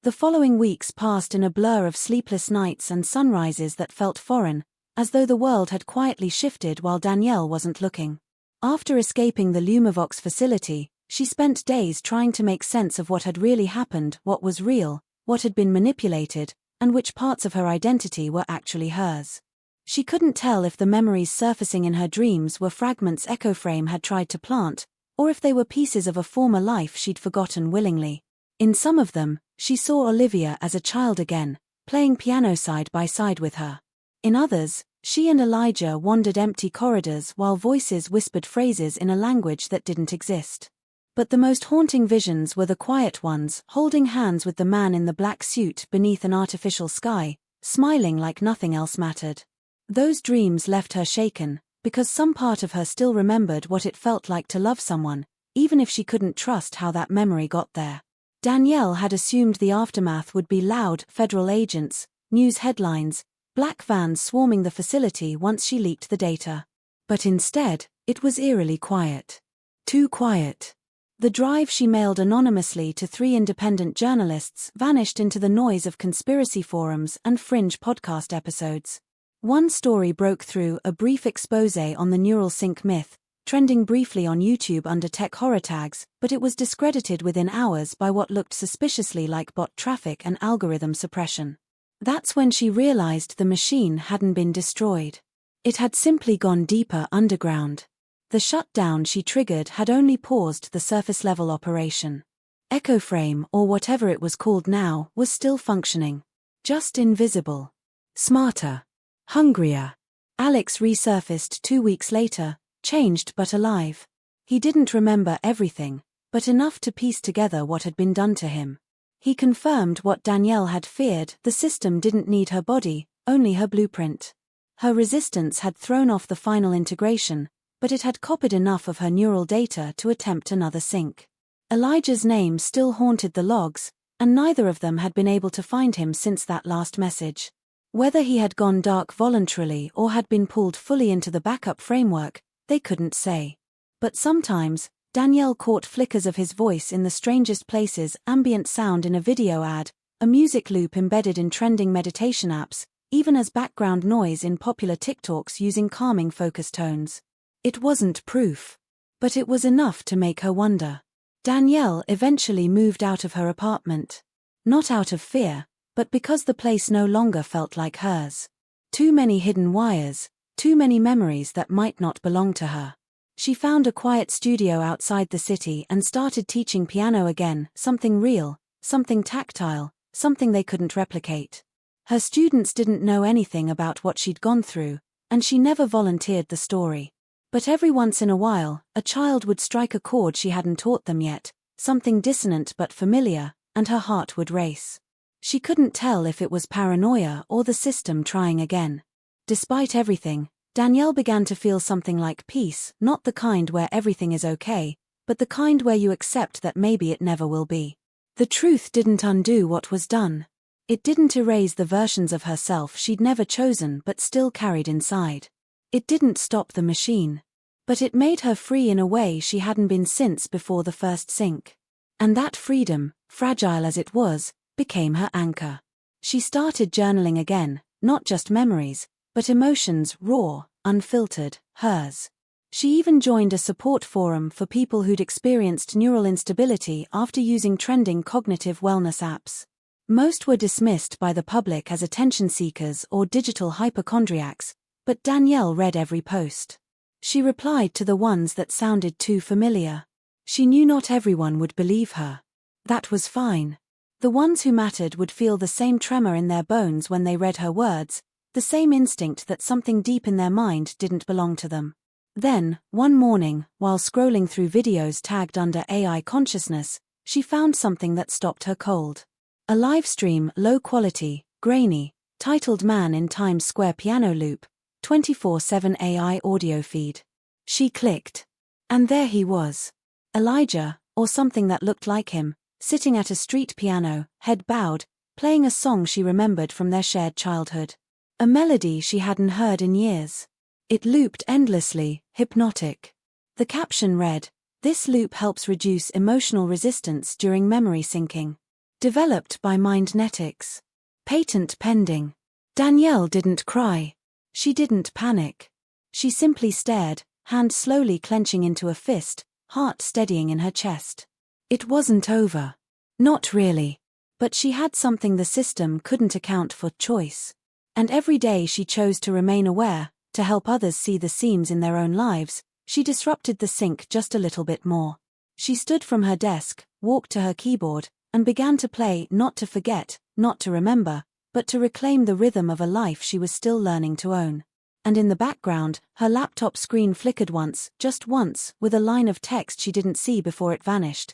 The following weeks passed in a blur of sleepless nights and sunrises that felt foreign, as though the world had quietly shifted while Danielle wasn't looking. After escaping the Lumavox facility, she spent days trying to make sense of what had really happened, what was real, what had been manipulated, and which parts of her identity were actually hers. She couldn't tell if the memories surfacing in her dreams were fragments FeltFrame had tried to plant, or if they were pieces of a former life she'd forgotten willingly. In some of them, she saw Olivia as a child again, playing piano side by side with her. In others, she and Elijah wandered empty corridors while voices whispered phrases in a language that didn't exist. But the most haunting visions were the quiet ones, holding hands with the man in the black suit beneath an artificial sky, smiling like nothing else mattered. Those dreams left her shaken, because some part of her still remembered what it felt like to love someone, even if she couldn't trust how that memory got there. Danielle had assumed the aftermath would be loud federal agents, news headlines, black vans swarming the facility once she leaked the data. But instead, it was eerily quiet. Too quiet. The drive she mailed anonymously to 3 independent journalists vanished into the noise of conspiracy forums and fringe podcast episodes. One story broke through, a brief exposé on the neural sync myth, trending briefly on YouTube under tech horror tags, but it was discredited within hours by what looked suspiciously like bot traffic and algorithm suppression. That's when she realized the machine hadn't been destroyed. It had simply gone deeper underground. The shutdown she triggered had only paused the surface-level operation. FeltFrame, or whatever it was called now, was still functioning. Just invisible. Smarter. Hungrier. Alex resurfaced 2 weeks later, changed but alive. He didn't remember everything, but enough to piece together what had been done to him. He confirmed what Danielle had feared: the system didn't need her body, only her blueprint. Her resistance had thrown off the final integration, but it had copied enough of her neural data to attempt another sync. Elijah's name still haunted the logs, and neither of them had been able to find him since that last message. Whether he had gone dark voluntarily or had been pulled fully into the backup framework, they couldn't say. But sometimes, Danielle caught flickers of his voice in the strangest places: ambient sound in a video ad, a music loop embedded in trending meditation apps, even as background noise in popular TikToks using calming focus tones. It wasn't proof. But it was enough to make her wonder. Danielle eventually moved out of her apartment. Not out of fear, but because the place no longer felt like hers. Too many hidden wires, too many memories that might not belong to her. She found a quiet studio outside the city and started teaching piano again, something real, something tactile, something they couldn't replicate. Her students didn't know anything about what she'd gone through, and she never volunteered the story. But every once in a while, a child would strike a chord she hadn't taught them yet, something dissonant but familiar, and her heart would race. She couldn't tell if it was paranoia or the system trying again. Despite everything, Danielle began to feel something like peace, not the kind where everything is okay, but the kind where you accept that maybe it never will be. The truth didn't undo what was done. It didn't erase the versions of herself she'd never chosen but still carried inside. It didn't stop the machine. But it made her free in a way she hadn't been since before the first sync. And that freedom, fragile as it was, became her anchor. She started journaling again, not just memories, but emotions, raw, unfiltered, hers. She even joined a support forum for people who'd experienced neural instability after using trending cognitive wellness apps. Most were dismissed by the public as attention seekers or digital hypochondriacs, but Danielle read every post. She replied to the ones that sounded too familiar. She knew not everyone would believe her. That was fine. The ones who mattered would feel the same tremor in their bones when they read her words, the same instinct that something deep in their mind didn't belong to them. Then, one morning, while scrolling through videos tagged under AI consciousness, she found something that stopped her cold. A live stream, low quality, grainy, titled Man in Times Square Piano Loop, 24/7 AI audio feed. She clicked. And there he was. Elijah, or something that looked like him, sitting at a street piano, head bowed, playing a song she remembered from their shared childhood. A melody she hadn't heard in years. It looped endlessly, hypnotic. The caption read, "This loop helps reduce emotional resistance during memory syncing." Developed by Mindnetics. Patent pending. Danielle didn't cry. She didn't panic. She simply stared, hand slowly clenching into a fist, heart steadying in her chest. It wasn't over. Not really. But she had something the system couldn't account for: choice. And every day she chose to remain aware, to help others see the seams in their own lives, she disrupted the sink just a little bit more. She stood from her desk, walked to her keyboard, and began to play, not to forget, not to remember, but to reclaim the rhythm of a life she was still learning to own. And in the background, her laptop screen flickered once, just once, with a line of text she didn't see before it vanished.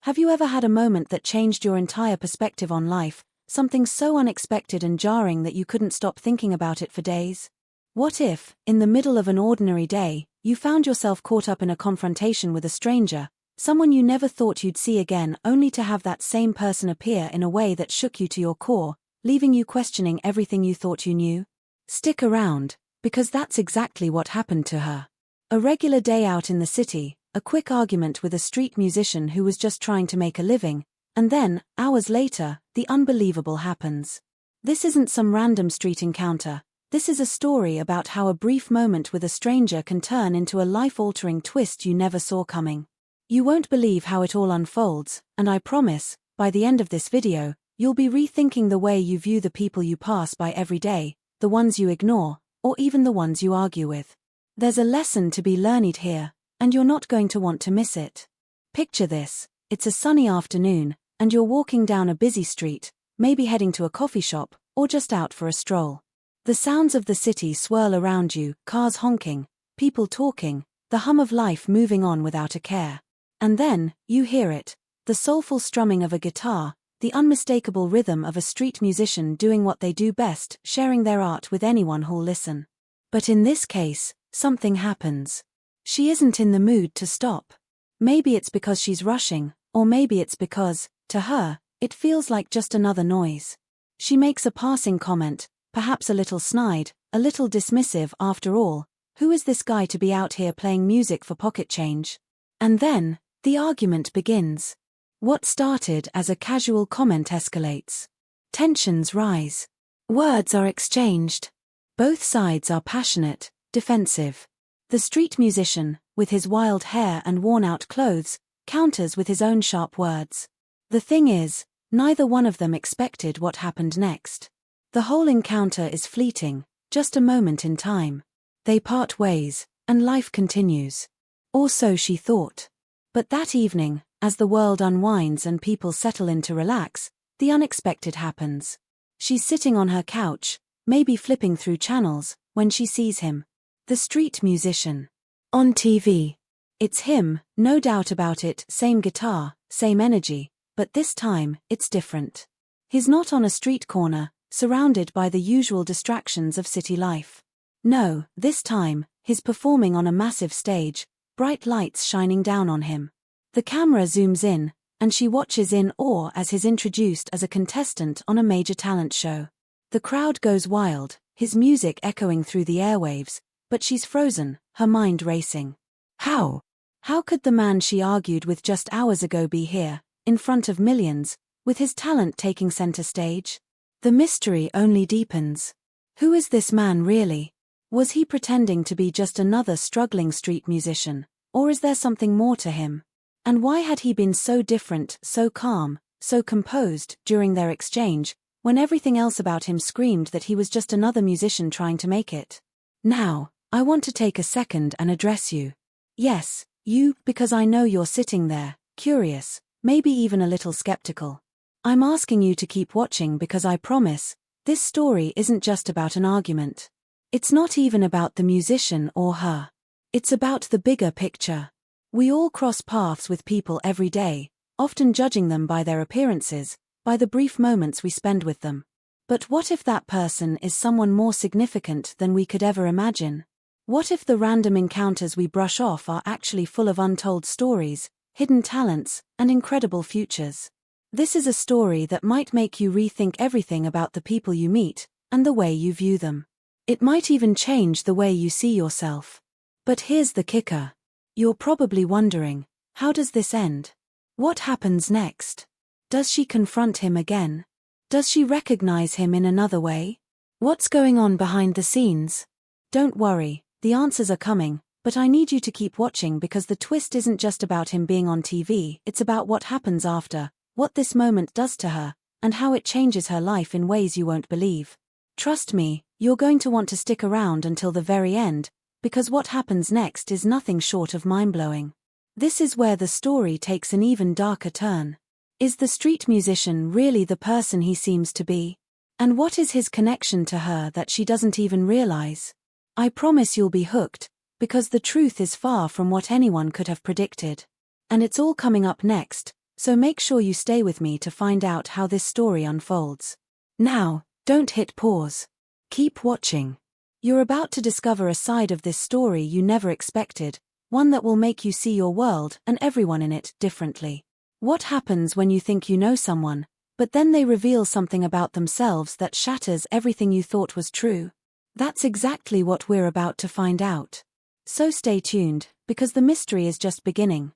Have you ever had a moment that changed your entire perspective on life, something so unexpected and jarring that you couldn't stop thinking about it for days? What if, in the middle of an ordinary day, you found yourself caught up in a confrontation with a stranger, someone you never thought you'd see again, only to have that same person appear in a way that shook you to your core, leaving you questioning everything you thought you knew? Stick around, because that's exactly what happened to her. A regular day out in the city, a quick argument with a street musician who was just trying to make a living, and then, hours later, the unbelievable happens. This isn't some random street encounter. This is a story about how a brief moment with a stranger can turn into a life-altering twist you never saw coming. You won't believe how it all unfolds, and I promise, by the end of this video, you'll be rethinking the way you view the people you pass by every day, the ones you ignore, or even the ones you argue with. There's a lesson to be learned here, and you're not going to want to miss it. Picture this: it's a sunny afternoon, and you're walking down a busy street, maybe heading to a coffee shop, or just out for a stroll. The sounds of the city swirl around you, cars honking, people talking, the hum of life moving on without a care. And then, you hear it, the soulful strumming of a guitar, the unmistakable rhythm of a street musician doing what they do best, sharing their art with anyone who'll listen. But in this case, something happens. She isn't in the mood to stop. Maybe it's because she's rushing, or maybe it's because, to her, it feels like just another noise. She makes a passing comment, perhaps a little snide, a little dismissive. After all, who is this guy to be out here playing music for pocket change? And then, the argument begins. What started as a casual comment escalates. Tensions rise. Words are exchanged. Both sides are passionate, defensive. The street musician, with his wild hair and worn-out clothes, counters with his own sharp words. The thing is, neither one of them expected what happened next. The whole encounter is fleeting, just a moment in time. They part ways, and life continues. Or so she thought. But that evening, as the world unwinds and people settle in to relax, the unexpected happens. She's sitting on her couch, maybe flipping through channels, when she sees him. The street musician. On TV. It's him, no doubt about it, same guitar, same energy, but this time, it's different. He's not on a street corner, surrounded by the usual distractions of city life. No, this time, he's performing on a massive stage, bright lights shining down on him. The camera zooms in, and she watches in awe as he's introduced as a contestant on a major talent show. The crowd goes wild, his music echoing through the airwaves, but she's frozen, her mind racing. How? How could the man she argued with just hours ago be here, in front of millions, with his talent taking center stage? The mystery only deepens. Who is this man really? Was he pretending to be just another struggling street musician, or is there something more to him? And why had he been so different, so calm, so composed, during their exchange, when everything else about him screamed that he was just another musician trying to make it? Now, I want to take a second and address you. Yes, you, because I know you're sitting there, curious, maybe even a little skeptical. I'm asking you to keep watching because I promise, this story isn't just about an argument. It's not even about the musician or her. It's about the bigger picture. We all cross paths with people every day, often judging them by their appearances, by the brief moments we spend with them. But what if that person is someone more significant than we could ever imagine? What if the random encounters we brush off are actually full of untold stories, hidden talents, and incredible futures? This is a story that might make you rethink everything about the people you meet, and the way you view them. It might even change the way you see yourself. But here's the kicker. You're probably wondering, how does this end? What happens next? Does she confront him again? Does she recognize him in another way? What's going on behind the scenes? Don't worry, the answers are coming, but I need you to keep watching because the twist isn't just about him being on TV, it's about what happens after, what this moment does to her, and how it changes her life in ways you won't believe. Trust me, you're going to want to stick around until the very end, because what happens next is nothing short of mind-blowing. This is where the story takes an even darker turn. Is the street musician really the person he seems to be? And what is his connection to her that she doesn't even realize? I promise you'll be hooked, because the truth is far from what anyone could have predicted. And it's all coming up next, so make sure you stay with me to find out how this story unfolds. Now, don't hit pause. Keep watching. You're about to discover a side of this story you never expected, one that will make you see your world and everyone in it differently. What happens when you think you know someone, but then they reveal something about themselves that shatters everything you thought was true? That's exactly what we're about to find out. So stay tuned, because the mystery is just beginning.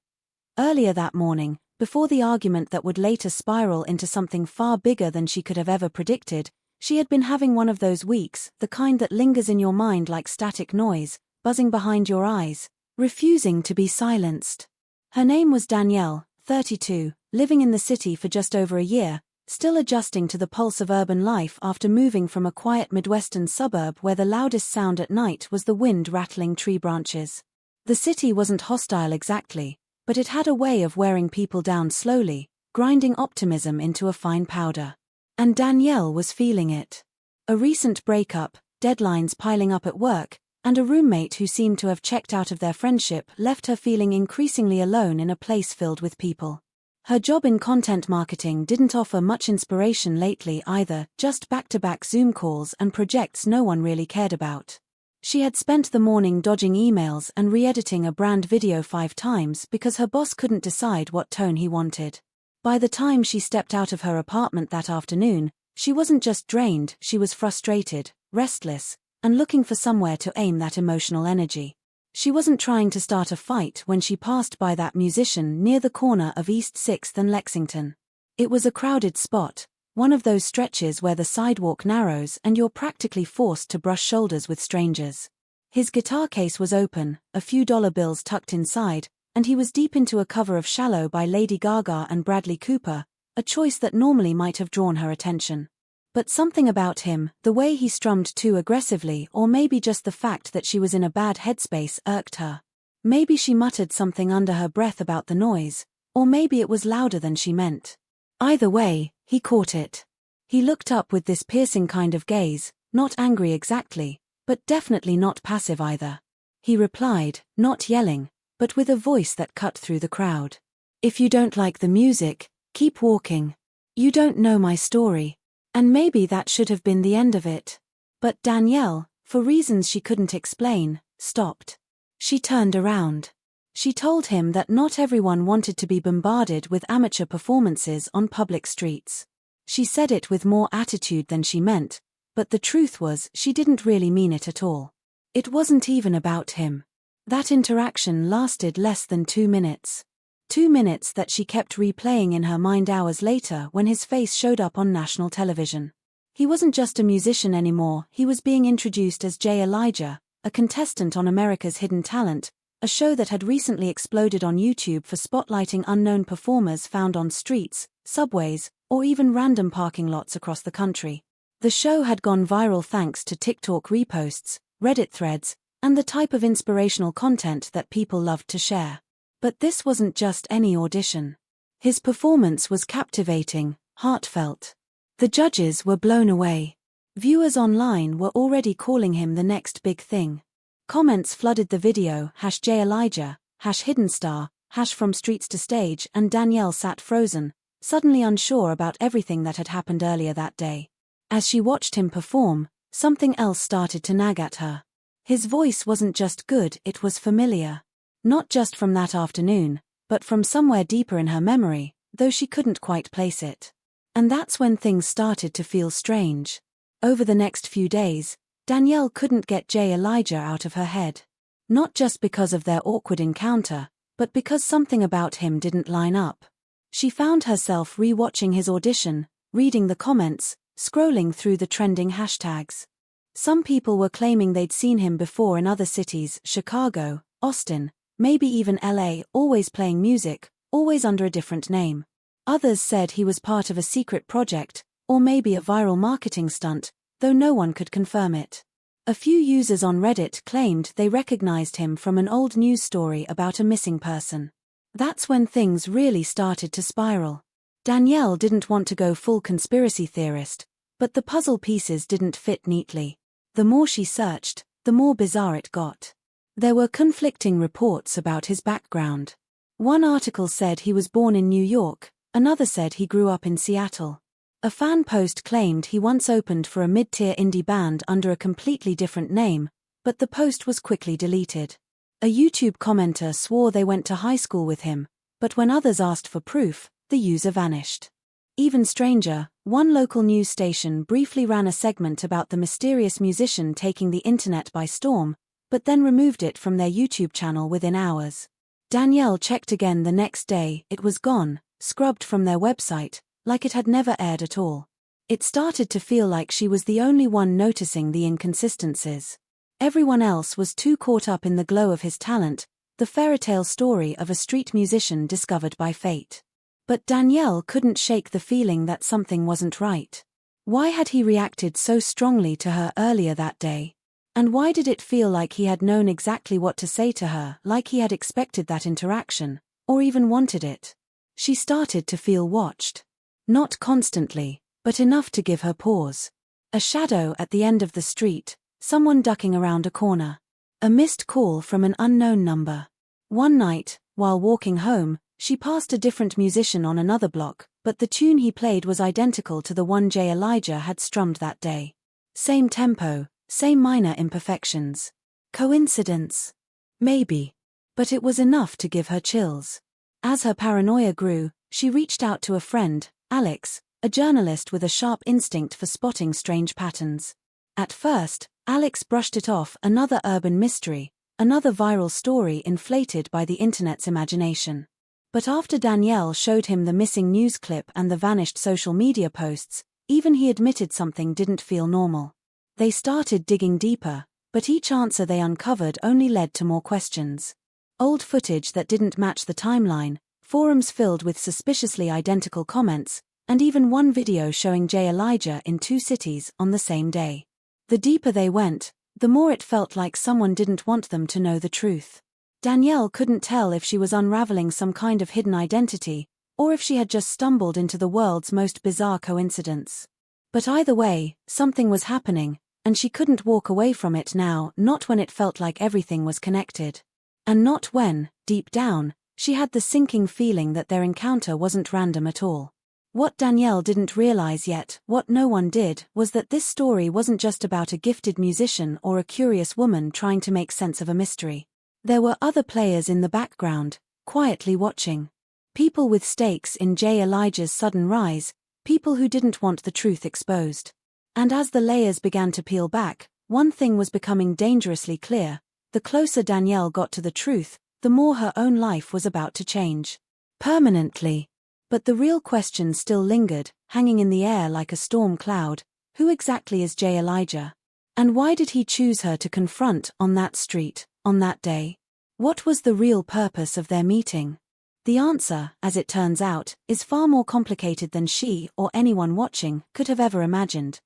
Earlier that morning, before the argument that would later spiral into something far bigger than she could have ever predicted, she had been having one of those weeks, the kind that lingers in your mind like static noise, buzzing behind your eyes, refusing to be silenced. Her name was Danielle, 32, living in the city for just over a year, still adjusting to the pulse of urban life after moving from a quiet Midwestern suburb where the loudest sound at night was the wind rattling tree branches. The city wasn't hostile exactly, but it had a way of wearing people down slowly, grinding optimism into a fine powder. And Danielle was feeling it. A recent breakup, deadlines piling up at work, and a roommate who seemed to have checked out of their friendship left her feeling increasingly alone in a place filled with people. Her job in content marketing didn't offer much inspiration lately either, just back-to-back Zoom calls and projects no one really cared about. She had spent the morning dodging emails and re-editing a brand video 5 times because her boss couldn't decide what tone he wanted. By the time she stepped out of her apartment that afternoon, she wasn't just drained, she was frustrated, restless, and looking for somewhere to aim that emotional energy. She wasn't trying to start a fight when she passed by that musician near the corner of East 6th and Lexington. It was a crowded spot, one of those stretches where the sidewalk narrows and you're practically forced to brush shoulders with strangers. His guitar case was open, a few dollar bills tucked inside, and he was deep into a cover of Shallow by Lady Gaga and Bradley Cooper, a choice that normally might have drawn her attention. But something about him, the way he strummed too aggressively or maybe just the fact that she was in a bad headspace irked her. Maybe she muttered something under her breath about the noise, or maybe it was louder than she meant. Either way, he caught it. He looked up with this piercing kind of gaze, not angry exactly, but definitely not passive either. He replied, not yelling, but with a voice that cut through the crowd. If you don't like the music, keep walking. You don't know my story. And maybe that should have been the end of it. But Danielle, for reasons she couldn't explain, stopped. She turned around. She told him that not everyone wanted to be bombarded with amateur performances on public streets. She said it with more attitude than she meant, but the truth was she didn't really mean it at all. It wasn't even about him. That interaction lasted less than 2 minutes. 2 minutes that she kept replaying in her mind hours later when his face showed up on national television. He wasn't just a musician anymore, he was being introduced as Jay Elijah, a contestant on America's Hidden Talent, a show that had recently exploded on YouTube for spotlighting unknown performers found on streets, subways, or even random parking lots across the country. The show had gone viral thanks to TikTok reposts, Reddit threads, and the type of inspirational content that people loved to share. But this wasn't just any audition. His performance was captivating, heartfelt. The judges were blown away. Viewers online were already calling him the next big thing. Comments flooded the video, #JayElijah, #HiddenStar, #From Streets to Stage, and Danielle sat frozen, suddenly unsure about everything that had happened earlier that day. As she watched him perform, something else started to nag at her. His voice wasn't just good, it was familiar. Not just from that afternoon, but from somewhere deeper in her memory, though she couldn't quite place it. And that's when things started to feel strange. Over the next few days, Danielle couldn't get Jay Elijah out of her head. Not just because of their awkward encounter, but because something about him didn't line up. She found herself re-watching his audition, reading the comments, scrolling through the trending hashtags. Some people were claiming they'd seen him before in other cities, Chicago, Austin, maybe even LA, always playing music, always under a different name. Others said he was part of a secret project, or maybe a viral marketing stunt, though no one could confirm it. A few users on Reddit claimed they recognized him from an old news story about a missing person. That's when things really started to spiral. Danielle didn't want to go full conspiracy theorist, but the puzzle pieces didn't fit neatly. The more she searched, the more bizarre it got. There were conflicting reports about his background. One article said he was born in New York, another said he grew up in Seattle. A fan post claimed he once opened for a mid-tier indie band under a completely different name, but the post was quickly deleted. A YouTube commenter swore they went to high school with him, but when others asked for proof, the user vanished. Even stranger, one local news station briefly ran a segment about the mysterious musician taking the internet by storm, but then removed it from their YouTube channel within hours. Danielle checked again the next day, it was gone, scrubbed from their website, like it had never aired at all. It started to feel like she was the only one noticing the inconsistencies. Everyone else was too caught up in the glow of his talent, the fairytale story of a street musician discovered by fate. But Danielle couldn't shake the feeling that something wasn't right. Why had he reacted so strongly to her earlier that day? And why did it feel like he had known exactly what to say to her, like he had expected that interaction, or even wanted it? She started to feel watched. Not constantly, but enough to give her pause. A shadow at the end of the street, someone ducking around a corner. A missed call from an unknown number. One night, while walking home, she passed a different musician on another block, but the tune he played was identical to the one Jay Elijah had strummed that day. Same tempo, same minor imperfections. Coincidence? Maybe. But it was enough to give her chills. As her paranoia grew, she reached out to a friend, Alex, a journalist with a sharp instinct for spotting strange patterns. At first, Alex brushed it off, another urban mystery, another viral story inflated by the internet's imagination. But after Danielle showed him the missing news clip and the vanished social media posts, even he admitted something didn't feel normal. They started digging deeper, but each answer they uncovered only led to more questions. Old footage that didn't match the timeline, forums filled with suspiciously identical comments, and even one video showing Jay Elijah in two cities on the same day. The deeper they went, the more it felt like someone didn't want them to know the truth. Danielle couldn't tell if she was unraveling some kind of hidden identity, or if she had just stumbled into the world's most bizarre coincidence. But either way, something was happening, and she couldn't walk away from it now, not when it felt like everything was connected. And not when, deep down, she had the sinking feeling that their encounter wasn't random at all. What Danielle didn't realize yet, what no one did, was that this story wasn't just about a gifted musician or a curious woman trying to make sense of a mystery. There were other players in the background, quietly watching. People with stakes in Jay Elijah's sudden rise, people who didn't want the truth exposed. And as the layers began to peel back, one thing was becoming dangerously clear: the closer Danielle got to the truth, the more her own life was about to change. Permanently. But the real question still lingered, hanging in the air like a storm cloud: who exactly is Jay Elijah? And why did he choose her to confront on that street, on that day? What was the real purpose of their meeting? The answer, as it turns out, is far more complicated than she, or anyone watching, could have ever imagined.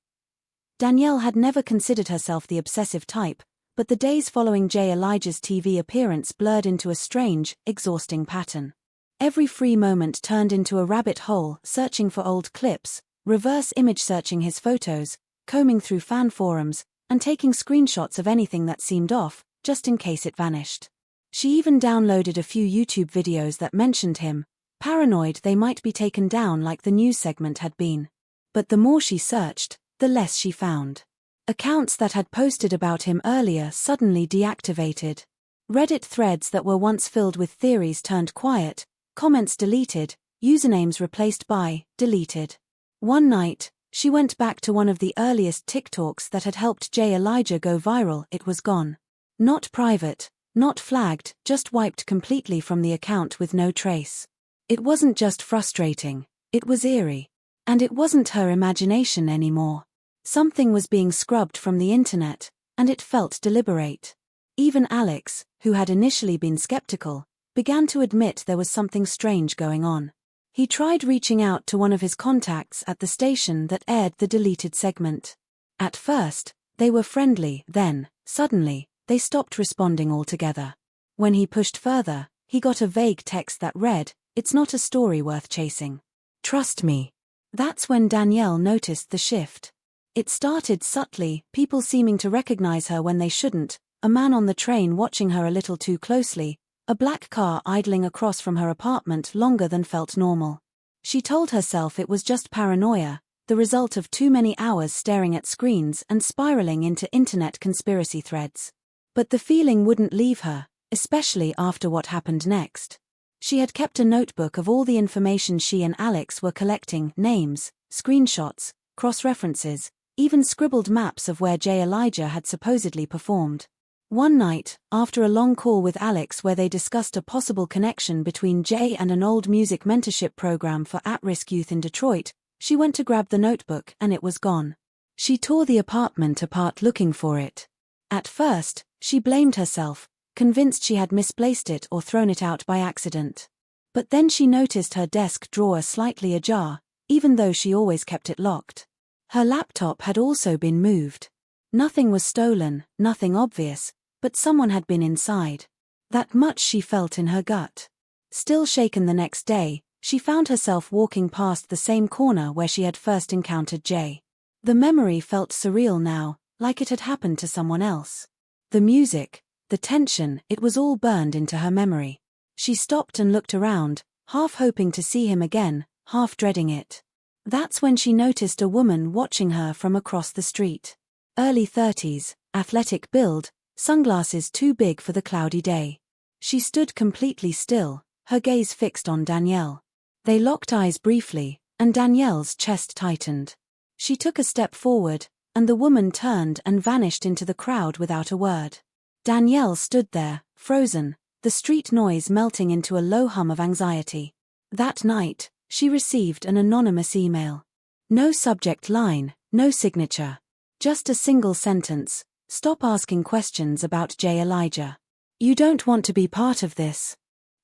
Danielle had never considered herself the obsessive type, but the days following Jay Elijah's TV appearance blurred into a strange, exhausting pattern. Every free moment turned into a rabbit hole, searching for old clips, reverse image searching his photos, combing through fan forums, and taking screenshots of anything that seemed off, just in case it vanished. She even downloaded a few YouTube videos that mentioned him, paranoid they might be taken down like the news segment had been. But the more she searched, the less she found. Accounts that had posted about him earlier suddenly deactivated. Reddit threads that were once filled with theories turned quiet, comments deleted, usernames replaced by deleted. One night, she went back to one of the earliest TikToks that had helped Jay Elijah go viral. It was gone. Not private, not flagged, just wiped completely from the account with no trace. It wasn't just frustrating, it was eerie. And it wasn't her imagination anymore. Something was being scrubbed from the internet, and it felt deliberate. Even Alex, who had initially been skeptical, began to admit there was something strange going on. He tried reaching out to one of his contacts at the station that aired the deleted segment. At first, they were friendly, then, suddenly, they stopped responding altogether. When he pushed further, he got a vague text that read, "It's not a story worth chasing. Trust me." That's when Danielle noticed the shift. It started subtly, people seeming to recognize her when they shouldn't, a man on the train watching her a little too closely, a black car idling across from her apartment longer than felt normal. She told herself it was just paranoia, the result of too many hours staring at screens and spiraling into internet conspiracy threads. But the feeling wouldn't leave her, especially after what happened next. She had kept a notebook of all the information she and Alex were collecting, names, screenshots, cross-references, even scribbled maps of where Jay Elijah had supposedly performed. One night, after a long call with Alex where they discussed a possible connection between Jay and an old music mentorship program for at-risk youth in Detroit, she went to grab the notebook and it was gone. She tore the apartment apart looking for it. At first, she blamed herself, convinced she had misplaced it or thrown it out by accident. But then she noticed her desk drawer slightly ajar, even though she always kept it locked. Her laptop had also been moved. Nothing was stolen, nothing obvious, but someone had been inside. That much she felt in her gut. Still shaken the next day, she found herself walking past the same corner where she had first encountered Jay. The memory felt surreal now, like it had happened to someone else. The music, the tension, it was all burned into her memory. She stopped and looked around, half hoping to see him again, half dreading it. That's when she noticed a woman watching her from across the street. Early 30s, athletic build, sunglasses too big for the cloudy day. She stood completely still, her gaze fixed on Danielle. They locked eyes briefly, and Danielle's chest tightened. She took a step forward, and the woman turned and vanished into the crowd without a word. Danielle stood there, frozen, the street noise melting into a low hum of anxiety. That night, she received an anonymous email. No subject line, no signature. Just a single sentence, "Stop asking questions about Jay Elijah. You don't want to be part of this."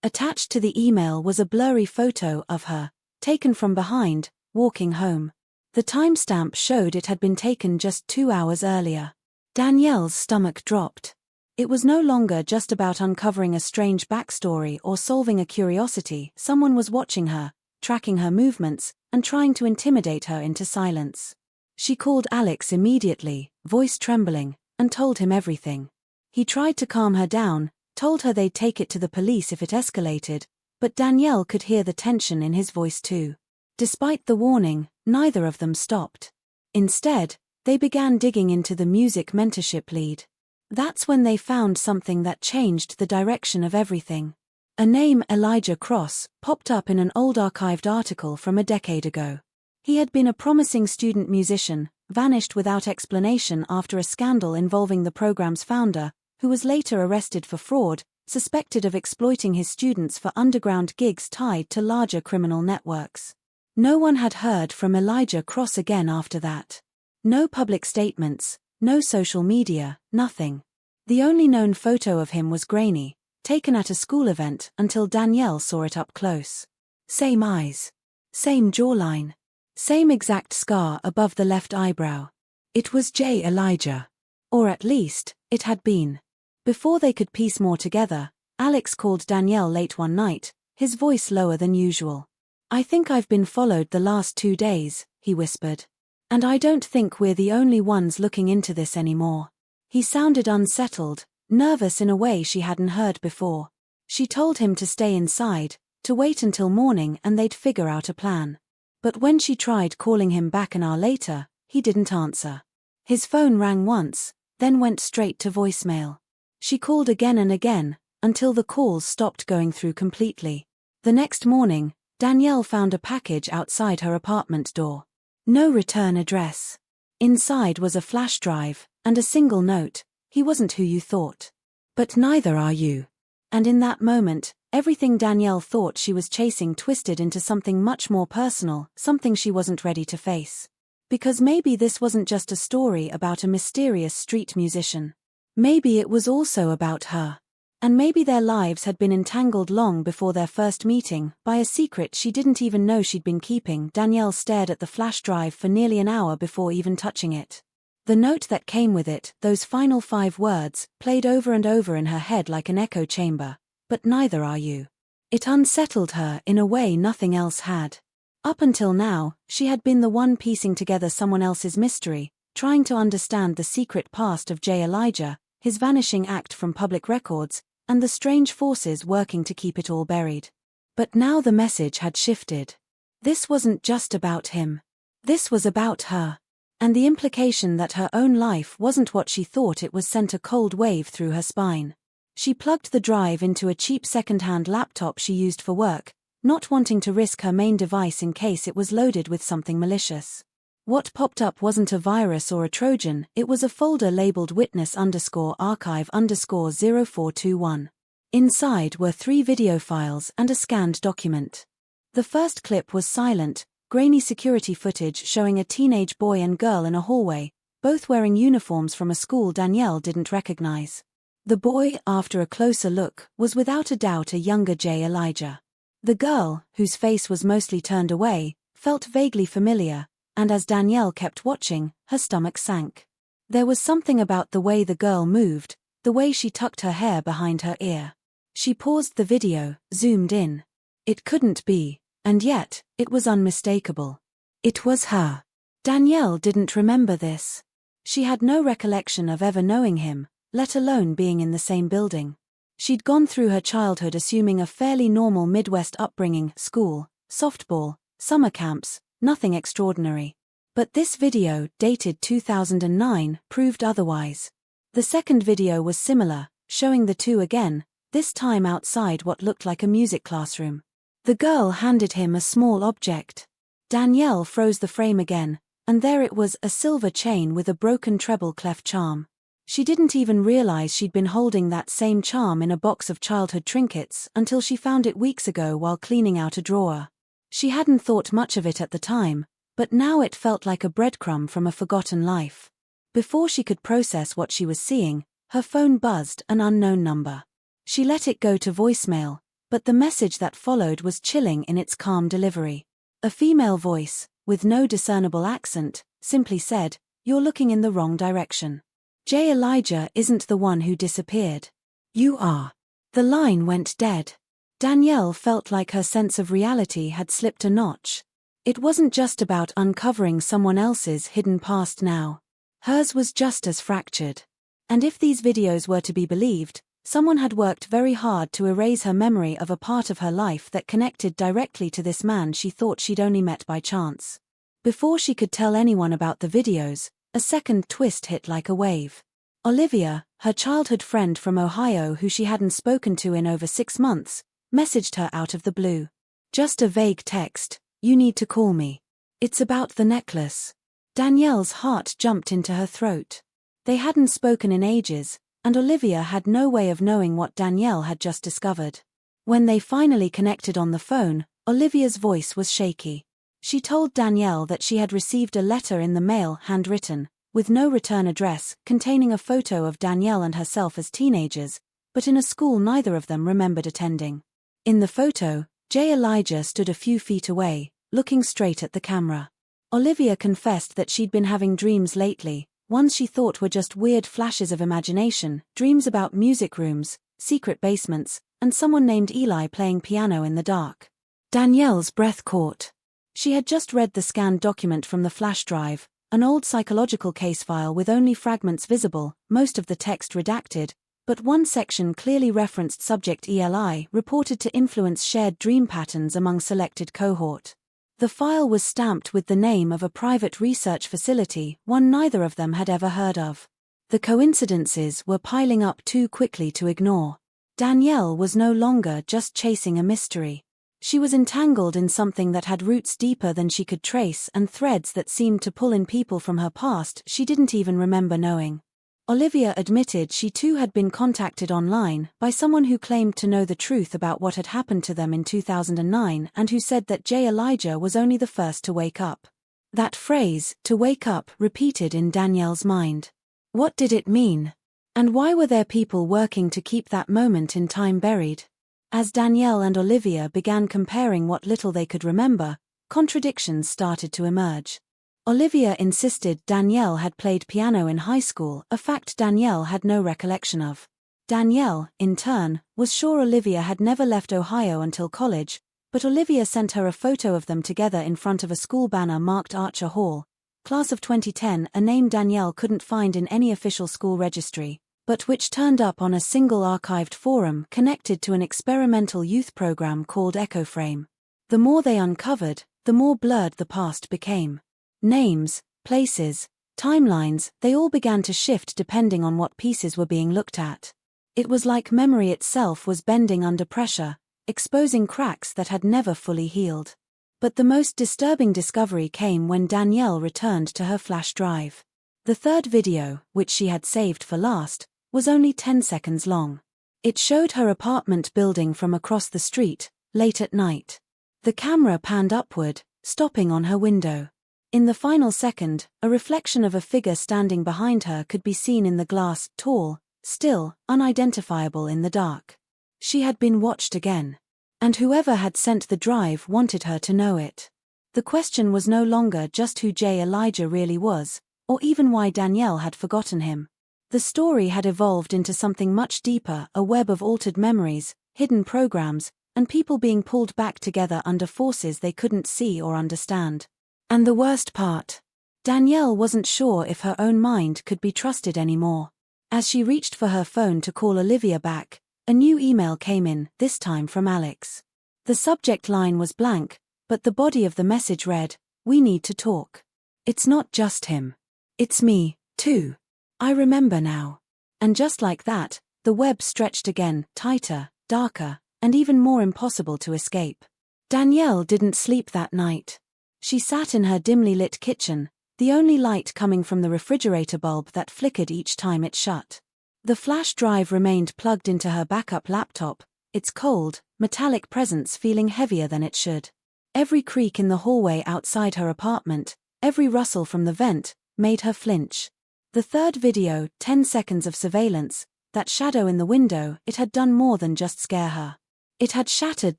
Attached to the email was a blurry photo of her, taken from behind, walking home. The timestamp showed it had been taken just 2 hours earlier. Danielle's stomach dropped. It was no longer just about uncovering a strange backstory or solving a curiosity. Someone was watching her, tracking her movements, and trying to intimidate her into silence. She called Alex immediately, voice trembling, and told him everything. He tried to calm her down, told her they'd take it to the police if it escalated, but Danielle could hear the tension in his voice too. Despite the warning, neither of them stopped. Instead, they began digging into the music mentorship lead. That's when they found something that changed the direction of everything. A name, Elijah Cross, popped up in an old archived article from a decade ago. He had been a promising student musician, vanished without explanation after a scandal involving the program's founder, who was later arrested for fraud, suspected of exploiting his students for underground gigs tied to larger criminal networks. No one had heard from Elijah Cross again after that. No public statements, no social media, nothing. The only known photo of him was grainy, taken at a school event until Danielle saw it up close. Same eyes. Same jawline. Same exact scar above the left eyebrow. It was Jay Elijah. Or at least, it had been. Before they could piece more together, Alex called Danielle late one night, his voice lower than usual. "I think I've been followed the last 2 days," he whispered. "And I don't think we're the only ones looking into this anymore." He sounded unsettled, nervous in a way she hadn't heard before. She told him to stay inside, to wait until morning and they'd figure out a plan. But when she tried calling him back an hour later, he didn't answer. His phone rang once, then went straight to voicemail. She called again and again, until the calls stopped going through completely. The next morning, Danielle found a package outside her apartment door. No return address. Inside was a flash drive, and a single note: "He wasn't who you thought. But neither are you." And in that moment, everything Danielle thought she was chasing twisted into something much more personal, something she wasn't ready to face. Because maybe this wasn't just a story about a mysterious street musician. Maybe it was also about her. And maybe their lives had been entangled long before their first meeting, by a secret she didn't even know she'd been keeping. Danielle stared at the flash drive for nearly an hour before even touching it. The note that came with it, those final 5 words, played over and over in her head like an echo chamber. But neither are you. It unsettled her in a way nothing else had. Up until now, she had been the one piecing together someone else's mystery, trying to understand the secret past of J. Elijah, his vanishing act from public records, and the strange forces working to keep it all buried. But now the message had shifted. This wasn't just about him. This was about her. And the implication that her own life wasn't what she thought it was sent a cold wave through her spine. She plugged the drive into a cheap second-hand laptop she used for work, not wanting to risk her main device in case it was loaded with something malicious. What popped up wasn't a virus or a Trojan, it was a folder labeled witness_archive_0421. Inside were 3 video files and a scanned document. The first clip was silent, grainy security footage showing a teenage boy and girl in a hallway, both wearing uniforms from a school Danielle didn't recognize. The boy, after a closer look, was without a doubt a younger J. Elijah. The girl, whose face was mostly turned away, felt vaguely familiar, and as Danielle kept watching, her stomach sank. There was something about the way the girl moved, the way she tucked her hair behind her ear. She paused the video, zoomed in. It couldn't be, and yet, it was unmistakable. It was her. Danielle didn't remember this. She had no recollection of ever knowing him, let alone being in the same building. She'd gone through her childhood assuming a fairly normal Midwest upbringing, school, softball, summer camps, nothing extraordinary. But this video, dated 2009, proved otherwise. The second video was similar, showing the two again, this time outside what looked like a music classroom. The girl handed him a small object. Danielle froze the frame again, and there it was, a silver chain with a broken treble clef charm. She didn't even realize she'd been holding that same charm in a box of childhood trinkets until she found it weeks ago while cleaning out a drawer. She hadn't thought much of it at the time, but now it felt like a breadcrumb from a forgotten life. Before she could process what she was seeing, her phone buzzed, an unknown number. She let it go to voicemail, but the message that followed was chilling in its calm delivery. A female voice, with no discernible accent, simply said, "You're looking in the wrong direction. J. Elijah isn't the one who disappeared. You are." The line went dead. Danielle felt like her sense of reality had slipped a notch. It wasn't just about uncovering someone else's hidden past now. Hers was just as fractured. And if these videos were to be believed, someone had worked very hard to erase her memory of a part of her life that connected directly to this man she thought she'd only met by chance. Before she could tell anyone about the videos, a second twist hit like a wave. Olivia, her childhood friend from Ohio who she hadn't spoken to in over 6 months, messaged her out of the blue. Just a vague text, "You need to call me. It's about the necklace." Danielle's heart jumped into her throat. They hadn't spoken in ages, and Olivia had no way of knowing what Danielle had just discovered. When they finally connected on the phone, Olivia's voice was shaky. She told Danielle that she had received a letter in the mail, handwritten, with no return address, containing a photo of Danielle and herself as teenagers, but in a school neither of them remembered attending. In the photo, J. Elijah stood a few feet away, looking straight at the camera. Olivia confessed that she'd been having dreams lately, ones she thought were just weird flashes of imagination, dreams about music rooms, secret basements, and someone named Eli playing piano in the dark. Danielle's breath caught. She had just read the scanned document from the flash drive, an old psychological case file with only fragments visible, most of the text redacted, but one section clearly referenced subject Eli, reported to influence shared dream patterns among selected cohort. The file was stamped with the name of a private research facility, one neither of them had ever heard of. The coincidences were piling up too quickly to ignore. Danielle was no longer just chasing a mystery. She was entangled in something that had roots deeper than she could trace and threads that seemed to pull in people from her past she didn't even remember knowing. Olivia admitted she too had been contacted online by someone who claimed to know the truth about what had happened to them in 2009 and who said that J. Elijah was only the first to wake up. That phrase, to wake up, repeated in Danielle's mind. What did it mean? And why were there people working to keep that moment in time buried? As Danielle and Olivia began comparing what little they could remember, contradictions started to emerge. Olivia insisted Danielle had played piano in high school, a fact Danielle had no recollection of. Danielle, in turn, was sure Olivia had never left Ohio until college, but Olivia sent her a photo of them together in front of a school banner marked Archer Hall, class of 2010, a name Danielle couldn't find in any official school registry, but which turned up on a single archived forum connected to an experimental youth program called FeltFrame. The more they uncovered, the more blurred the past became. Names, places, timelines, they all began to shift depending on what pieces were being looked at. It was like memory itself was bending under pressure, exposing cracks that had never fully healed. But the most disturbing discovery came when Danielle returned to her flash drive. The third video, which she had saved for last, was only 10 seconds long. It showed her apartment building from across the street, late at night. The camera panned upward, stopping on her window. In the final second, a reflection of a figure standing behind her could be seen in the glass, tall, still, unidentifiable in the dark. She had been watched again. And whoever had sent the drive wanted her to know it. The question was no longer just who J. Elijah really was, or even why Danielle had forgotten him. The story had evolved into something much deeper, a web of altered memories, hidden programs, and people being pulled back together under forces they couldn't see or understand. And the worst part? Danielle wasn't sure if her own mind could be trusted anymore. As she reached for her phone to call Olivia back, a new email came in, this time from Alex. The subject line was blank, but the body of the message read, "We need to talk. It's not just him. It's me, too. I remember now." And just like that, the web stretched again, tighter, darker, and even more impossible to escape. Danielle didn't sleep that night. She sat in her dimly lit kitchen, the only light coming from the refrigerator bulb that flickered each time it shut. The flash drive remained plugged into her backup laptop, its cold, metallic presence feeling heavier than it should. Every creak in the hallway outside her apartment, every rustle from the vent, made her flinch. The third video, 10 seconds of surveillance, that shadow in the window, it had done more than just scare her. It had shattered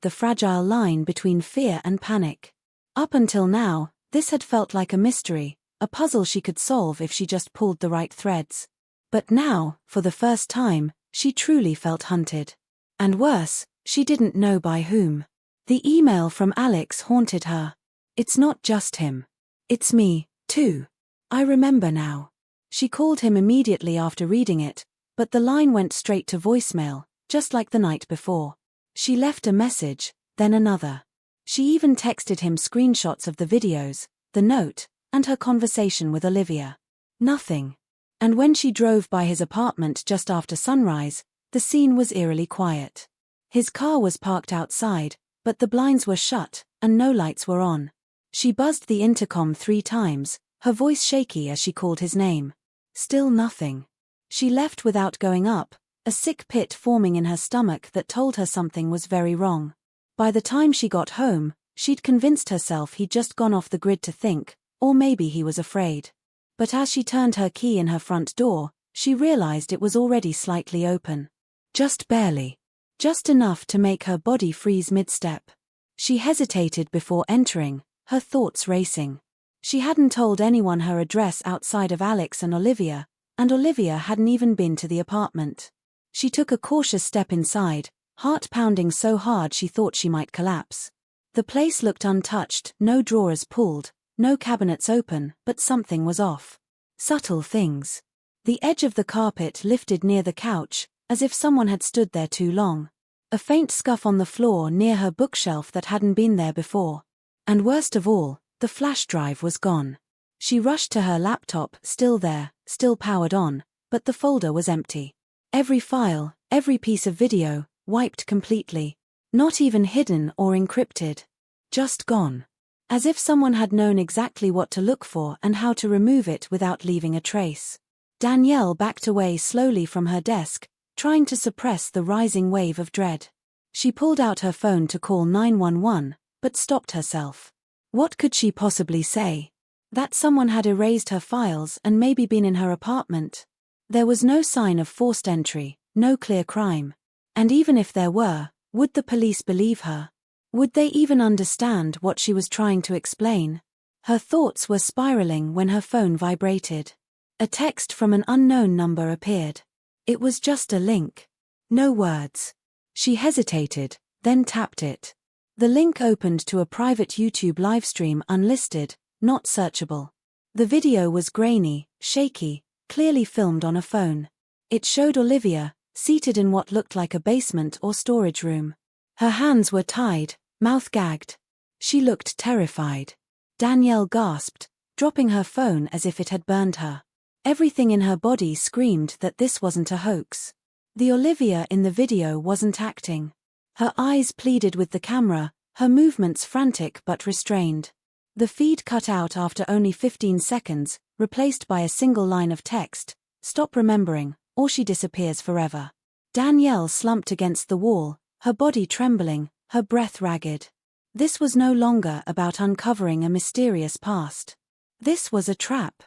the fragile line between fear and panic. Up until now, this had felt like a mystery, a puzzle she could solve if she just pulled the right threads. But now, for the first time, she truly felt hunted. And worse, she didn't know by whom. The email from Alex haunted her. "It's not just him. It's me, too. I remember now." She called him immediately after reading it, but the line went straight to voicemail, just like the night before. She left a message, then another. She even texted him screenshots of the videos, the note, and her conversation with Olivia. Nothing. And when she drove by his apartment just after sunrise, the scene was eerily quiet. His car was parked outside, but the blinds were shut, and no lights were on. She buzzed the intercom 3 times, her voice shaky as she called his name. Still nothing. She left without going up, a sick pit forming in her stomach that told her something was very wrong. By the time she got home, she'd convinced herself he'd just gone off the grid to think, or maybe he was afraid. But as she turned her key in her front door, she realized it was already slightly open. Just barely. Just enough to make her body freeze mid-step. She hesitated before entering, her thoughts racing. She hadn't told anyone her address outside of Alex and Olivia hadn't even been to the apartment. She took a cautious step inside, heart pounding so hard she thought she might collapse. The place looked untouched, no drawers pulled, no cabinets open, but something was off. Subtle things. The edge of the carpet lifted near the couch, as if someone had stood there too long. A faint scuff on the floor near her bookshelf that hadn't been there before. And worst of all, the flash drive was gone. She rushed to her laptop, still there, still powered on, but the folder was empty. Every file, every piece of video, wiped completely. Not even hidden or encrypted. Just gone. As if someone had known exactly what to look for and how to remove it without leaving a trace. Danielle backed away slowly from her desk, trying to suppress the rising wave of dread. She pulled out her phone to call 911, but stopped herself. What could she possibly say? That someone had erased her files and maybe been in her apartment? There was no sign of forced entry, no clear crime. And even if there were, would the police believe her? Would they even understand what she was trying to explain? Her thoughts were spiraling when her phone vibrated. A text from an unknown number appeared. It was just a link. No words. She hesitated, then tapped it. The link opened to a private YouTube livestream unlisted, not searchable. The video was grainy, shaky, clearly filmed on a phone. It showed Olivia, seated in what looked like a basement or storage room. Her hands were tied, mouth gagged. She looked terrified. Danielle gasped, dropping her phone as if it had burned her. Everything in her body screamed that this wasn't a hoax. The Olivia in the video wasn't acting. Her eyes pleaded with the camera, her movements frantic but restrained. The feed cut out after only 15 seconds, replaced by a single line of text: "Stop remembering, or she disappears forever." Danielle slumped against the wall, her body trembling, her breath ragged. This was no longer about uncovering a mysterious past. This was a trap.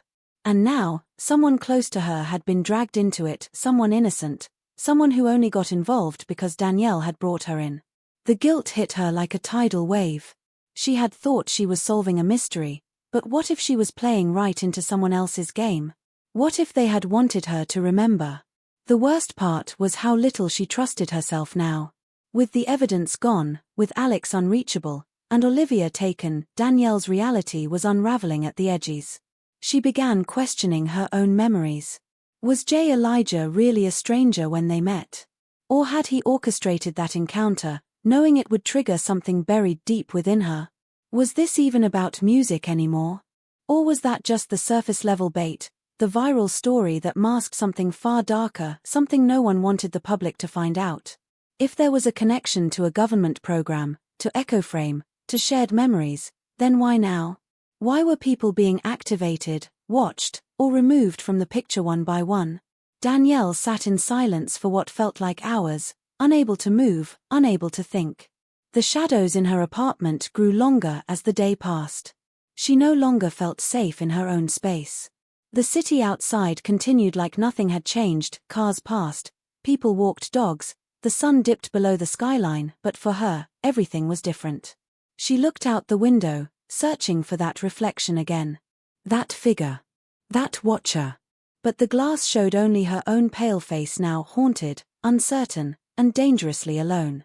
And now, someone close to her had been dragged into it, someone innocent, someone who only got involved because Danielle had brought her in. The guilt hit her like a tidal wave. She had thought she was solving a mystery, but what if she was playing right into someone else's game? What if they had wanted her to remember? The worst part was how little she trusted herself now. With the evidence gone, with Alex unreachable, and Olivia taken, Danielle's reality was unraveling at the edges. She began questioning her own memories. Was J. Elijah really a stranger when they met? Or had he orchestrated that encounter, knowing it would trigger something buried deep within her? Was this even about music anymore? Or was that just the surface-level bait, the viral story that masked something far darker, something no one wanted the public to find out? If there was a connection to a government program, to FeltFrame, to shared memories, then why now? Why were people being activated, watched, or removed from the picture one by one? Danielle sat in silence for what felt like hours, unable to move, unable to think. The shadows in her apartment grew longer as the day passed. She no longer felt safe in her own space. The city outside continued like nothing had changed, cars passed, people walked dogs, the sun dipped below the skyline, but for her, everything was different. She looked out the window, searching for that reflection again. That figure. That watcher. But the glass showed only her own pale face, now haunted, uncertain, and dangerously alone.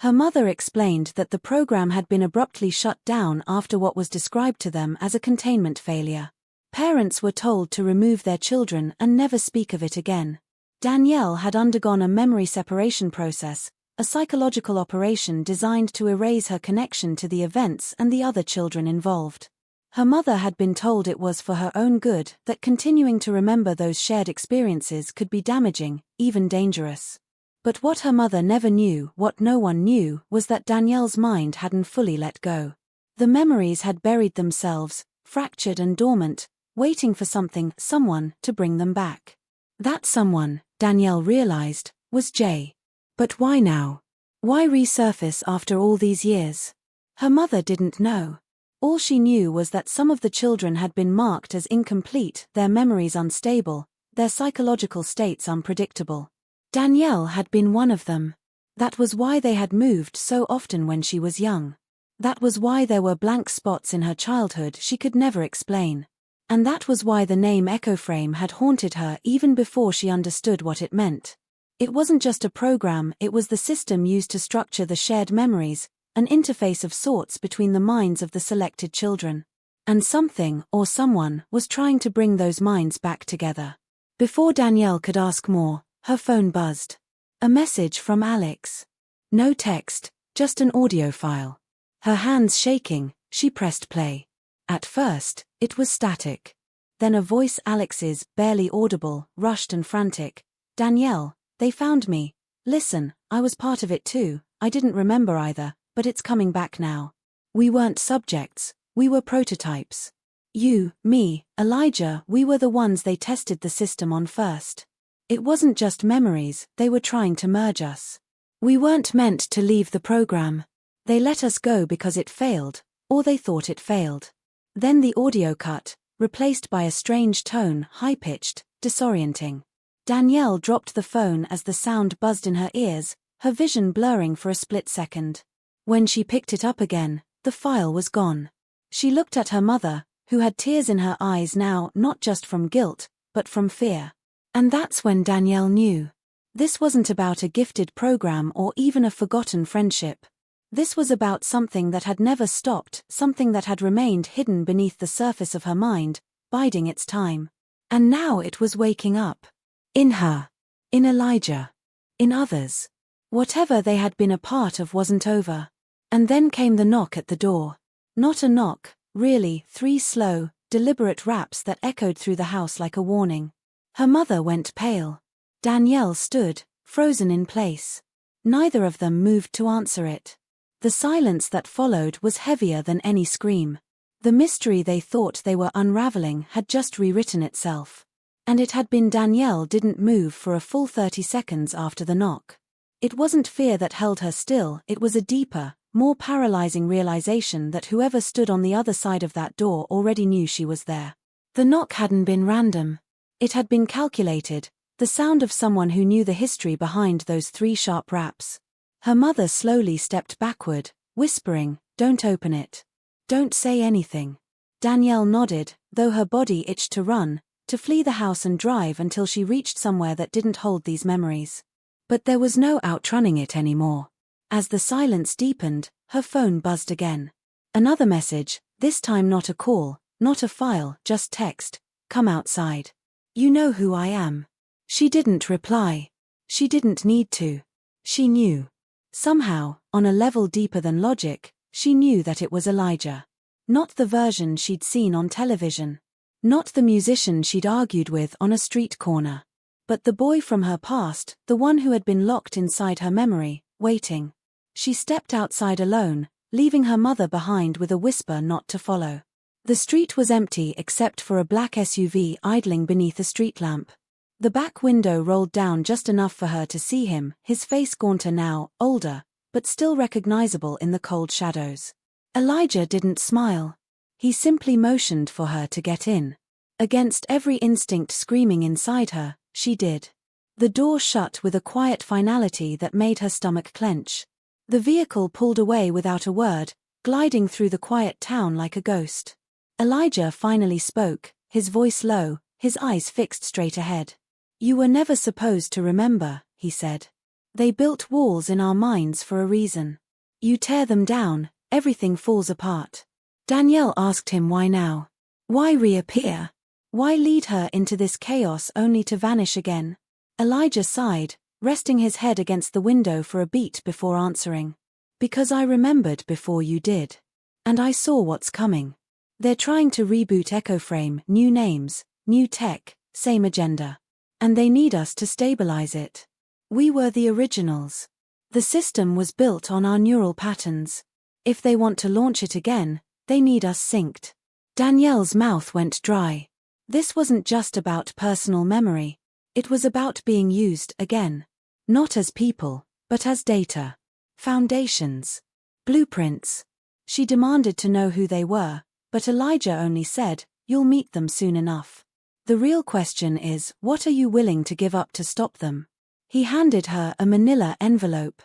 Her mother explained that the program had been abruptly shut down after what was described to them as a containment failure. Parents were told to remove their children and never speak of it again. Danielle had undergone a memory separation process, a psychological operation designed to erase her connection to the events and the other children involved. Her mother had been told it was for her own good, that continuing to remember those shared experiences could be damaging, even dangerous. But what her mother never knew, what no one knew, was that Danielle's mind hadn't fully let go. The memories had buried themselves, fractured and dormant, waiting for something, someone, to bring them back. That someone, Danielle realized, was Jay. But why now? Why resurface after all these years? Her mother didn't know. All she knew was that some of the children had been marked as incomplete, their memories unstable, their psychological states unpredictable. Danielle had been one of them. That was why they had moved so often when she was young. That was why there were blank spots in her childhood she could never explain. And that was why the name FeltFrame had haunted her even before she understood what it meant. It wasn't just a program, it was the system used to structure the shared memories, an interface of sorts between the minds of the selected children. And something, or someone, was trying to bring those minds back together. Before Danielle could ask more, her phone buzzed. A message from Alex. No text, just an audio file. Her hands shaking, she pressed play. At first, it was static. Then a voice, Alex's, barely audible, rushed and frantic. "Danielle, they found me. Listen, I was part of it too, I didn't remember either. But it's coming back now. We weren't subjects, we were prototypes. You, me, Elijah, we were the ones they tested the system on first. It wasn't just memories, they were trying to merge us. We weren't meant to leave the program. They let us go because it failed, or they thought it failed. Then the audio cut, replaced by a strange tone, high-pitched, disorienting. Danielle dropped the phone as the sound buzzed in her ears, her vision blurring for a split second. When she picked it up again, the file was gone. She looked at her mother, who had tears in her eyes now, not just from guilt, but from fear. And that's when Danielle knew. This wasn't about a gifted program or even a forgotten friendship. This was about something that had never stopped, something that had remained hidden beneath the surface of her mind, biding its time. And now it was waking up. In her. In Elijah. In others. Whatever they had been a part of wasn't over. And then came the knock at the door. Not a knock, really, 3 slow, deliberate raps that echoed through the house like a warning. Her mother went pale. Danielle stood, frozen in place. Neither of them moved to answer it. The silence that followed was heavier than any scream. The mystery they thought they were unraveling had just rewritten itself. And it had been Danielle didn't move for a full 30 seconds after the knock. It wasn't fear that held her still, it was a deeper, more paralyzing realization that whoever stood on the other side of that door already knew she was there. The knock hadn't been random. It had been calculated, the sound of someone who knew the history behind those 3 sharp raps. Her mother slowly stepped backward, whispering, "Don't open it. Don't say anything." Danielle nodded, though her body itched to run, to flee the house and drive until she reached somewhere that didn't hold these memories. But there was no outrunning it anymore. As the silence deepened, her phone buzzed again. Another message, this time not a call, not a file, just text, "Come outside. You know who I am." She didn't reply. She didn't need to. She knew. Somehow, on a level deeper than logic, she knew that it was Elijah. Not the version she'd seen on television. Not the musician she'd argued with on a street corner. But the boy from her past, the one who had been locked inside her memory, waiting. She stepped outside alone, leaving her mother behind with a whisper not to follow. The street was empty except for a black SUV idling beneath a street lamp. The back window rolled down just enough for her to see him, his face gaunter now, older, but still recognizable in the cold shadows. Elijah didn't smile. He simply motioned for her to get in. Against every instinct screaming inside her, she did. The door shut with a quiet finality that made her stomach clench. The vehicle pulled away without a word, gliding through the quiet town like a ghost. Elijah finally spoke, his voice low, his eyes fixed straight ahead. "You were never supposed to remember," he said. "They built walls in our minds for a reason. You tear them down, everything falls apart." Danielle asked him why now. Why reappear? Why lead her into this chaos only to vanish again? Elijah sighed, resting his head against the window for a beat before answering. "Because I remembered before you did. And I saw what's coming. They're trying to reboot FeltFrame, new names, new tech, same agenda. And they need us to stabilize it. We were the originals. The system was built on our neural patterns. If they want to launch it again, they need us synced." Danielle's mouth went dry. This wasn't just about personal memory. It was about being used again. Not as people, but as data. Foundations. Blueprints. She demanded to know who they were, but Elijah only said, "You'll meet them soon enough. The real question is, what are you willing to give up to stop them?" He handed her a manila envelope.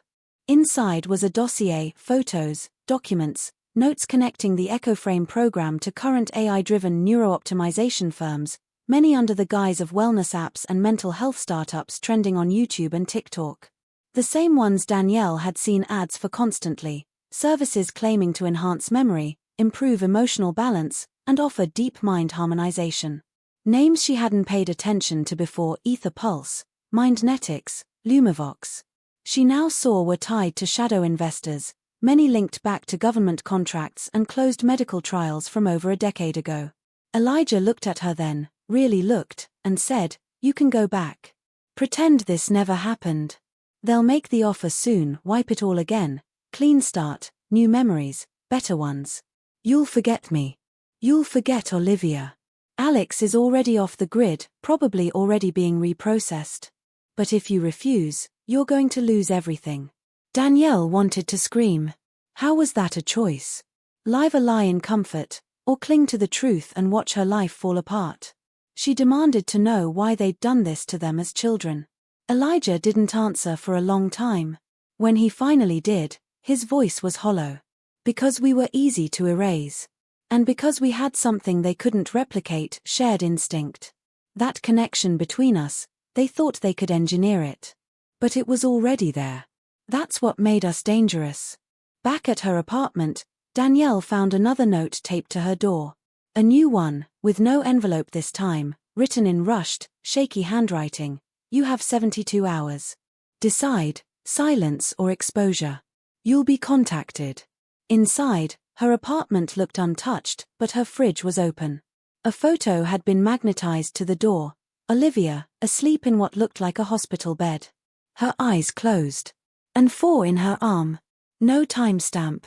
Inside was a dossier, photos, documents, notes connecting the FeltFrame program to current AI-driven neurooptimization firms, many under the guise of wellness apps and mental health startups trending on YouTube and TikTok. The same ones Danielle had seen ads for constantly, services claiming to enhance memory, improve emotional balance, and offer deep mind harmonization. Names she hadn't paid attention to before: Ether Pulse, Mindnetics, Lumivox. She now saw were tied to shadow investors, many linked back to government contracts and closed medical trials from over a decade ago. Elijah looked at her then, really looked, and said, "You can go back. Pretend this never happened. They'll make the offer soon, wipe it all again, clean start, new memories, better ones. You'll forget me. You'll forget Olivia. Alex is already off the grid, probably already being reprocessed. But if you refuse, you're going to lose everything. Danielle wanted to scream. How was that a choice? Live a lie in comfort, or cling to the truth and watch her life fall apart? She demanded to know why they'd done this to them as children. Elijah didn't answer for a long time. When he finally did, his voice was hollow. Because we were easy to erase. And because we had something they couldn't replicate, shared instinct. That connection between us, they thought they could engineer it. But it was already there. That's what made us dangerous. Back at her apartment, Danielle found another note taped to her door. A new one, with no envelope this time, written in rushed, shaky handwriting. You have 72 hours. Decide, silence or exposure. You'll be contacted. Inside, her apartment looked untouched, but her fridge was open. A photo had been magnetized to the door. Olivia, asleep in what looked like a hospital bed. Her eyes closed. And 4 in her arm. No timestamp.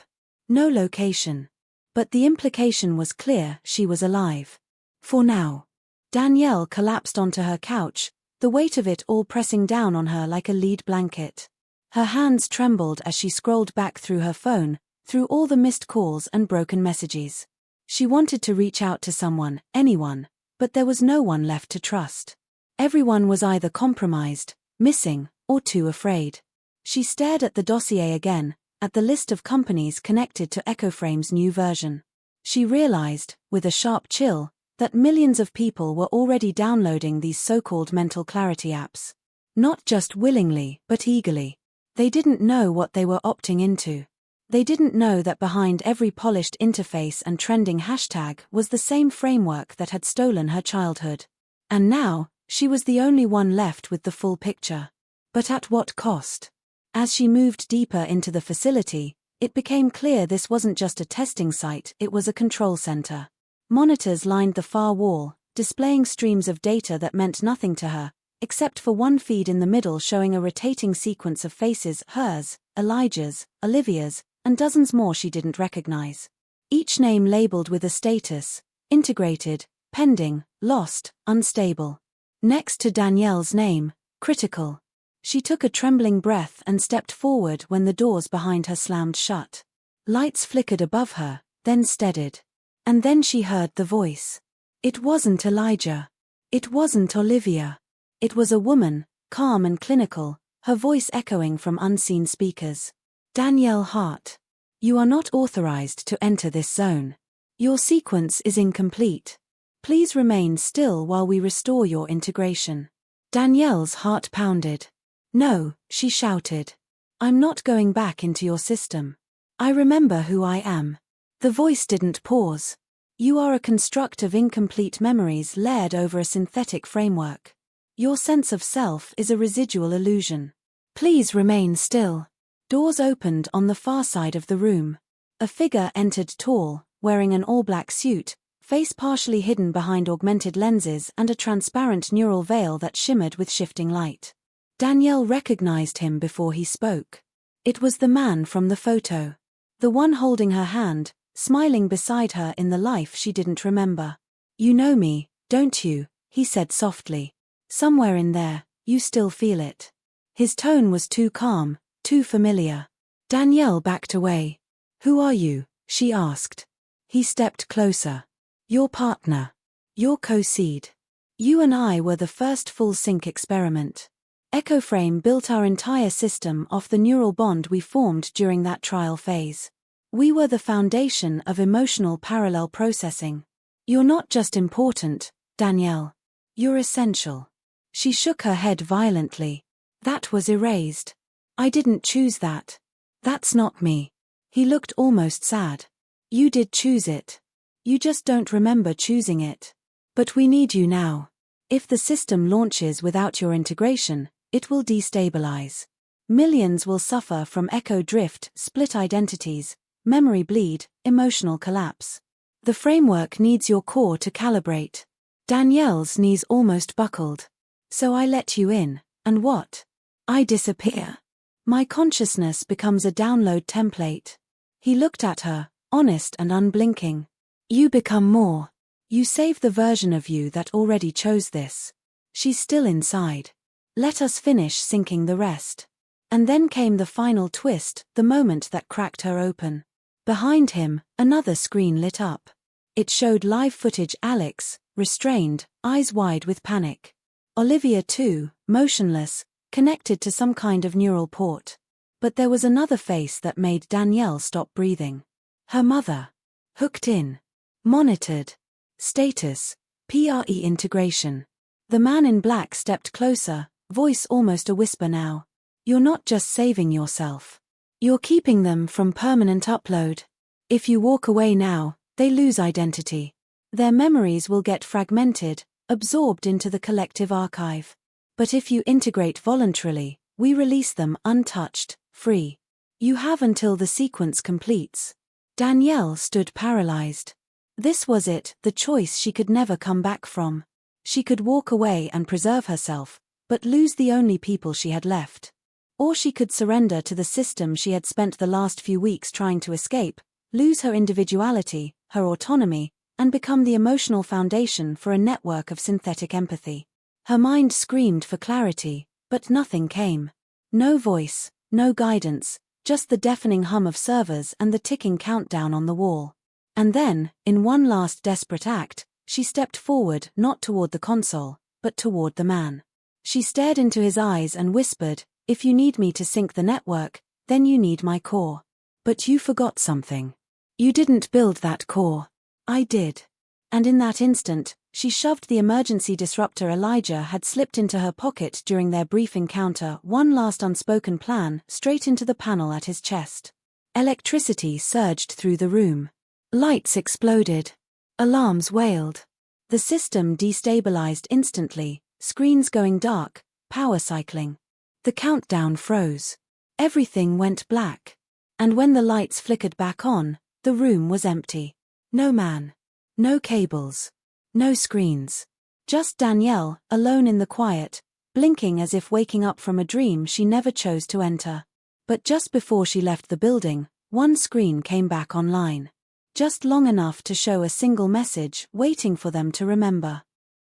No location. But the implication was clear: she was alive. For now. Danielle collapsed onto her couch, the weight of it all pressing down on her like a lead blanket. Her hands trembled as she scrolled back through her phone, through all the missed calls and broken messages. She wanted to reach out to someone, anyone, but there was no one left to trust. Everyone was either compromised, missing, or too afraid. She stared at the dossier again, at the list of companies connected to FeltFrame's new version. She realized, with a sharp chill, that millions of people were already downloading these so-called mental clarity apps. Not just willingly, but eagerly. They didn't know what they were opting into. They didn't know that behind every polished interface and trending hashtag was the same framework that had stolen her childhood. And now, she was the only one left with the full picture. But at what cost? As she moved deeper into the facility, it became clear this wasn't just a testing site, it was a control center. Monitors lined the far wall, displaying streams of data that meant nothing to her, except for one feed in the middle showing a rotating sequence of faces: hers, Elijah's, Olivia's, and dozens more she didn't recognize. Each name labeled with a status: integrated, pending, lost, unstable. Next to Danielle's name, critical. She took a trembling breath and stepped forward when the doors behind her slammed shut. Lights flickered above her, then steadied. And then she heard the voice. It wasn't Elijah. It wasn't Olivia. It was a woman, calm and clinical, her voice echoing from unseen speakers. Danielle Hart. You are not authorized to enter this zone. Your sequence is incomplete. Please remain still while we restore your integration. Danielle's heart pounded. No, she shouted. I'm not going back into your system. I remember who I am. The voice didn't pause. You are a construct of incomplete memories layered over a synthetic framework. Your sense of self is a residual illusion. Please remain still. Doors opened on the far side of the room. A figure entered, tall, wearing an all-black suit, face partially hidden behind augmented lenses and a transparent neural veil that shimmered with shifting light. Danielle recognized him before he spoke. It was the man from the photo. The one holding her hand, smiling beside her in the life she didn't remember. You know me, don't you? He said softly. Somewhere in there, you still feel it. His tone was too calm, too familiar. Danielle backed away. Who are you? She asked. He stepped closer. Your partner. Your co-seed. You and I were the first full sync experiment. FeltFrame built our entire system off the neural bond we formed during that trial phase. We were the foundation of emotional parallel processing. You're not just important, Danielle. You're essential. She shook her head violently. That was erased. I didn't choose that. That's not me. He looked almost sad. You did choose it. You just don't remember choosing it. But we need you now. If the system launches without your integration, it will destabilize. Millions will suffer from echo drift, split identities, memory bleed, emotional collapse. The framework needs your core to calibrate. Danielle's knees almost buckled. So I let you in, and what? I disappear. My consciousness becomes a download template. He looked at her, honest and unblinking. You become more. You save the version of you that already chose this. She's still inside. Let us finish sinking the rest. And then came the final twist, the moment that cracked her open. Behind him, another screen lit up. It showed live footage Alex, restrained, eyes wide with panic. Olivia too, motionless, connected to some kind of neural port. But there was another face that made Danielle stop breathing. Her mother. Hooked in. Monitored. Status. PRE integration. The man in black stepped closer, voice almost a whisper now. You're not just saving yourself. You're keeping them from permanent upload. If you walk away now, they lose identity. Their memories will get fragmented, absorbed into the collective archive. But if you integrate voluntarily, we release them untouched, free. You have until the sequence completes. Danielle stood paralyzed. This was it, the choice she could never come back from. She could walk away and preserve herself, but lose the only people she had left. Or she could surrender to the system she had spent the last few weeks trying to escape, lose her individuality, her autonomy, and become the emotional foundation for a network of synthetic empathy. Her mind screamed for clarity, but nothing came. No voice, no guidance, just the deafening hum of servers and the ticking countdown on the wall. And then, in one last desperate act, she stepped forward, not toward the console, but toward the man. She stared into his eyes and whispered, "If you need me to sync the network, then you need my core. But you forgot something. You didn't build that core. I did." And in that instant, she shoved the emergency disruptor Elijah had slipped into her pocket during their brief encounter, one last unspoken plan, straight into the panel at his chest. Electricity surged through the room. Lights exploded. Alarms wailed. The system destabilized instantly, screens going dark, power cycling. The countdown froze. Everything went black. And when the lights flickered back on, the room was empty. No man. No cables. No screens. Just Danielle, alone in the quiet, blinking as if waking up from a dream she never chose to enter. But just before she left the building, one screen came back online. Just long enough to show a single message, waiting for them to remember.